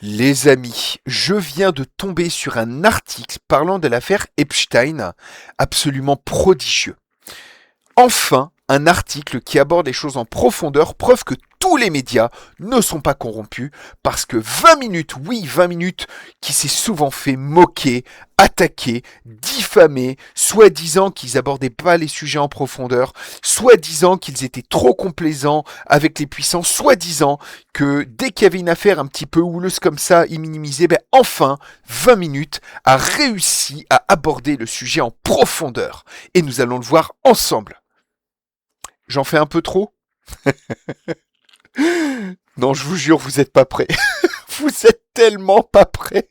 Les amis, je viens de tomber sur un article parlant de l'affaire Epstein, absolument prodigieux. Enfin, un article qui aborde les choses en profondeur, preuve que tous les médias ne sont pas corrompus, parce que 20 minutes, oui 20 minutes, qui s'est souvent fait moquer, attaquer, diffamer, soi-disant qu'ils abordaient pas les sujets en profondeur, soi-disant qu'ils étaient trop complaisants avec les puissants, soi-disant que dès qu'il y avait une affaire un petit peu houleuse comme ça, ils minimisaient, ben enfin, 20 minutes a réussi à aborder le sujet en profondeur. Et nous allons le voir ensemble. J'en fais un peu trop? Non, je vous jure, vous êtes pas prêts. Vous êtes tellement pas prêts.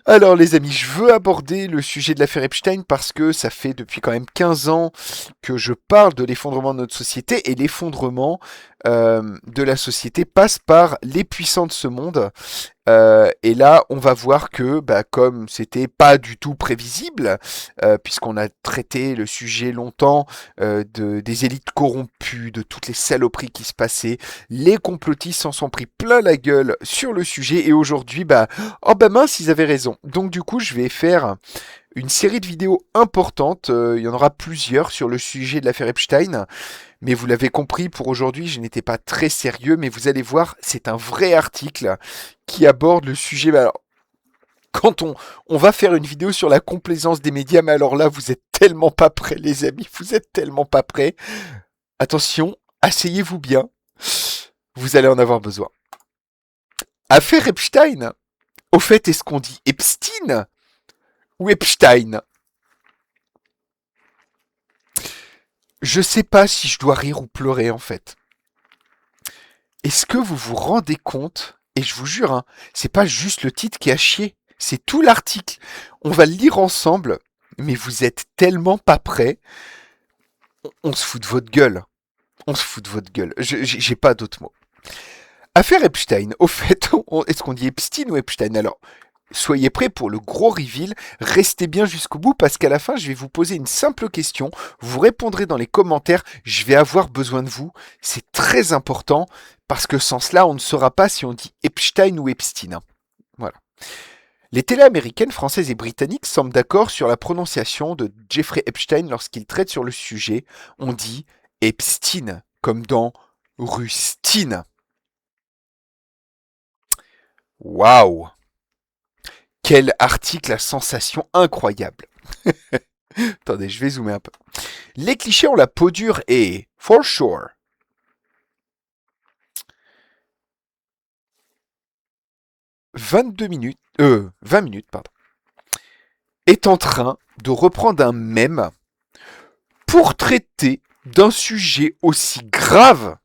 Alors les amis, je veux aborder le sujet de l'affaire Epstein parce que ça fait depuis quand même 15 ans que je parle de l'effondrement de notre société et l'effondrement de la société passe par les puissants de ce monde. Et là, on va voir que, bah, comme c'était pas du tout prévisible, puisqu'on a traité le sujet longtemps des élites corrompues, de toutes les saloperies qui se passaient, les complotistes s'en sont pris plein la gueule sur le sujet. Et aujourd'hui, bah, oh bah mince, ils avaient raison. Donc du coup, je vais faire une série de vidéos importantes. Il y en aura plusieurs sur le sujet de l'affaire Epstein. Mais vous l'avez compris, pour aujourd'hui, je n'étais pas très sérieux, mais vous allez voir, c'est un vrai article qui aborde le sujet. Bah, alors, quand on va faire une vidéo sur la complaisance des médias, mais alors là, vous êtes tellement pas prêts, les amis, vous êtes tellement pas prêts. Attention, asseyez-vous bien, vous allez en avoir besoin. Affaire Epstein. Au fait, est-ce qu'on dit Epstein ou Epstein? Je sais pas si je dois rire ou pleurer en fait. Est-ce que vous vous rendez compte? Et je vous jure, hein, c'est pas juste le titre qui a chier, c'est tout l'article. On va le lire ensemble, mais vous êtes tellement pas prêts. On se fout de votre gueule. On se fout de votre gueule. J'ai pas d'autres mots. Affaire Epstein. Au fait, est-ce qu'on dit Epstein ou Epstein? Alors, soyez prêts pour le gros reveal. Restez bien jusqu'au bout parce qu'à la fin, je vais vous poser une simple question. Vous répondrez dans les commentaires. Je vais avoir besoin de vous. C'est très important parce que sans cela, on ne saura pas si on dit Epstein ou Epstein. Voilà. Les télés américaines, françaises et britanniques semblent d'accord sur la prononciation de Jeffrey Epstein lorsqu'il traite sur le sujet. On dit Epstein, comme dans Rustine. Waouh! Quel article à sensation incroyable. Attendez, je vais zoomer un peu. Les clichés ont la peau dure et, for sure, 20 minutes, pardon, est en train de reprendre un mème pour traiter d'un sujet aussi grave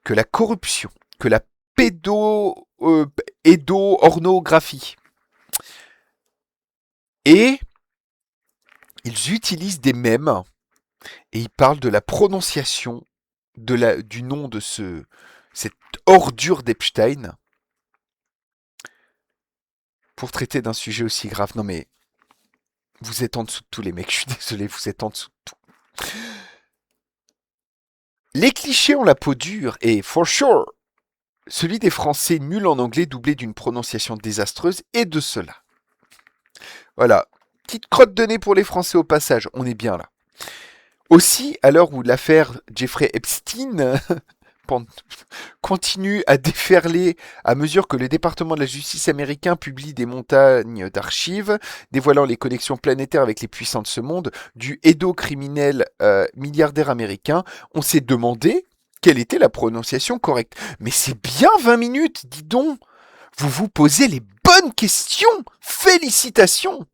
que la corruption, que la pédo-ornographie. Et ils utilisent des mèmes et ils parlent de la prononciation du nom de cette ordure d'Epstein pour traiter d'un sujet aussi grave. Non mais, vous êtes en dessous de tout les mecs, je suis désolé, vous êtes en dessous de tout. Les clichés ont la peau dure et, for sure, celui des Français nuls en anglais doublé d'une prononciation désastreuse et de cela. Voilà, petite crotte de nez pour les Français au passage, on est bien là. Aussi, à l'heure où l'affaire Jeffrey Epstein continue à déferler à mesure que le département de la justice américain publie des montagnes d'archives dévoilant les connexions planétaires avec les puissants de ce monde du hédo-criminel milliardaire américain, on s'est demandé quelle était la prononciation correcte. Mais c'est bien 20 minutes, dis donc. Vous vous posez les bonnes questions. Félicitations.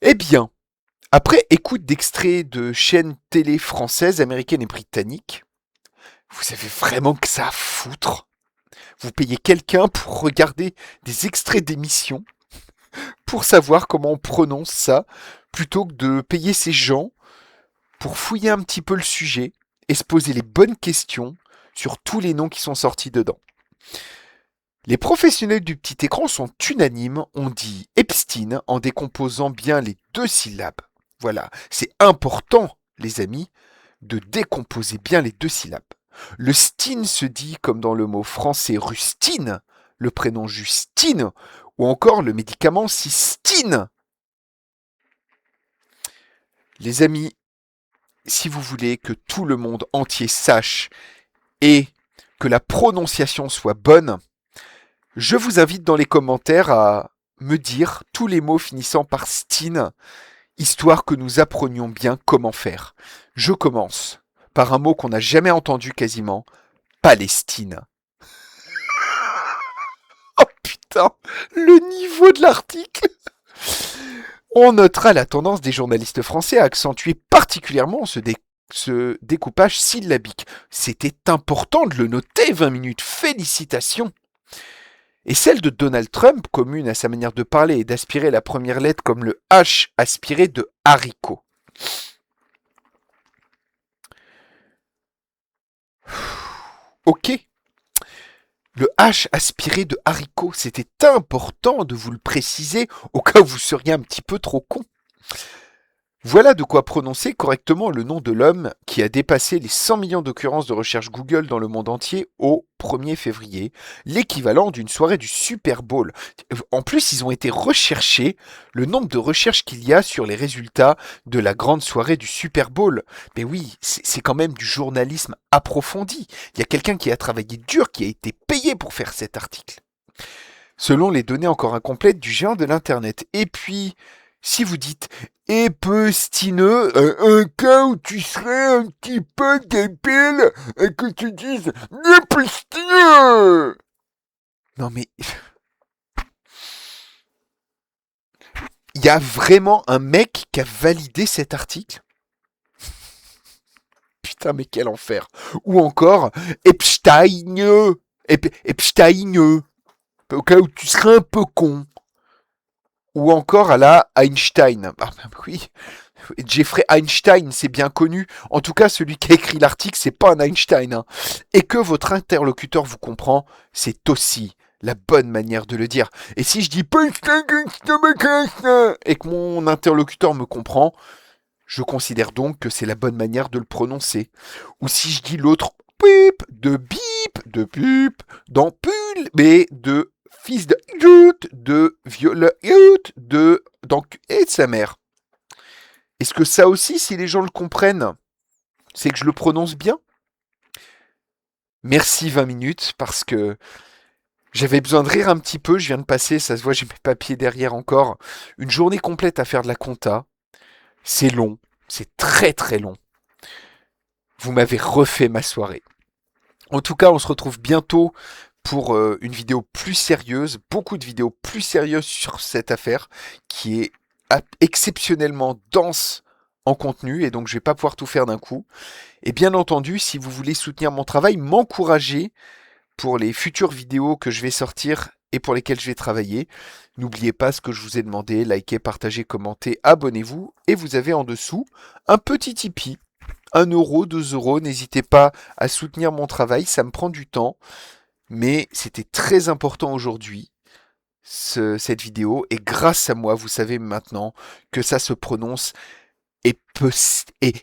Eh bien, après écoute d'extraits de chaînes télé françaises, américaines et britanniques, vous avez vraiment que ça à foutre? Vous payez quelqu'un pour regarder des extraits d'émissions pour savoir comment on prononce ça, plutôt que de payer ces gens pour fouiller un petit peu le sujet et se poser les bonnes questions sur tous les noms qui sont sortis dedans. Les professionnels du petit écran sont unanimes, on dit Epstein en décomposant bien les deux syllabes. Voilà, c'est important, les amis, de décomposer bien les deux syllabes. Le stine se dit comme dans le mot français rustine, le prénom Justine, ou encore le médicament cystine. Les amis, si vous voulez que tout le monde entier sache et que la prononciation soit bonne, je vous invite dans les commentaires à me dire tous les mots finissant par stine, histoire que nous apprenions bien comment faire. Je commence par un mot qu'on n'a jamais entendu quasiment, Palestine. Oh putain, le niveau de l'article. On notera la tendance des journalistes français à accentuer particulièrement ce découpage syllabique. C'était important de le noter, 20 minutes, félicitations. Et celle de Donald Trump, commune à sa manière de parler et d'aspirer la première lettre comme le H aspiré de haricot. Ok. Le H aspiré de haricot, c'était important de vous le préciser au cas où vous seriez un petit peu trop con. Voilà de quoi prononcer correctement le nom de l'homme qui a dépassé les 100 millions d'occurrences de recherche Google dans le monde entier au 1er février, l'équivalent d'une soirée du Super Bowl. En plus, ils ont été recherchés le nombre de recherches qu'il y a sur les résultats de la grande soirée du Super Bowl. Mais oui, c'est quand même du journalisme approfondi. Il y a quelqu'un qui a travaillé dur, qui a été payé pour faire cet article. Selon les données encore incomplètes du géant de l'Internet. Et puis, si vous dites épestineux, un cas où tu serais un petit peu débile et que tu dises épestineux. Non mais... Il y a vraiment un mec qui a validé cet article? Putain mais quel enfer. Ou encore Epstein, Epstein, au cas où tu serais un peu con. Ou encore à la Einstein. Ah ben oui, Jeffrey Einstein, c'est bien connu. En tout cas, celui qui a écrit l'article, c'est pas un Einstein. Hein. Et que votre interlocuteur vous comprend, c'est aussi la bonne manière de le dire. Et si je dis et que mon interlocuteur me comprend, je considère donc que c'est la bonne manière de le prononcer. Ou si je dis l'autre bip, de pipe, d'ampule, mais de fils de viol, donc et de sa mère. Est-ce que ça aussi, si les gens le comprennent, c'est que je le prononce bien? Merci 20 minutes, parce que j'avais besoin de rire un petit peu, je viens de passer, ça se voit, j'ai mes papiers derrière encore, une journée complète à faire de la compta. C'est long, c'est très très long. Vous m'avez refait ma soirée. En tout cas, on se retrouve bientôt pour une vidéo plus sérieuse, beaucoup de vidéos plus sérieuses sur cette affaire qui est exceptionnellement dense en contenu et donc je vais pas pouvoir tout faire d'un coup. Et bien entendu, si vous voulez soutenir mon travail, m'encourager pour les futures vidéos que je vais sortir et pour lesquelles je vais travailler, n'oubliez pas ce que je vous ai demandé, likez, partagez, commentez, abonnez-vous et vous avez en dessous un petit Tipeee. 1 euro, 2 euros, n'hésitez pas à soutenir mon travail, ça me prend du temps, mais c'était très important aujourd'hui, cette vidéo, et grâce à moi, vous savez maintenant que ça se prononce et peut... Et...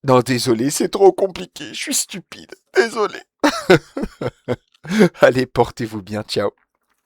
Non, désolé, c'est trop compliqué, je suis stupide, désolé. Allez, portez-vous bien, ciao.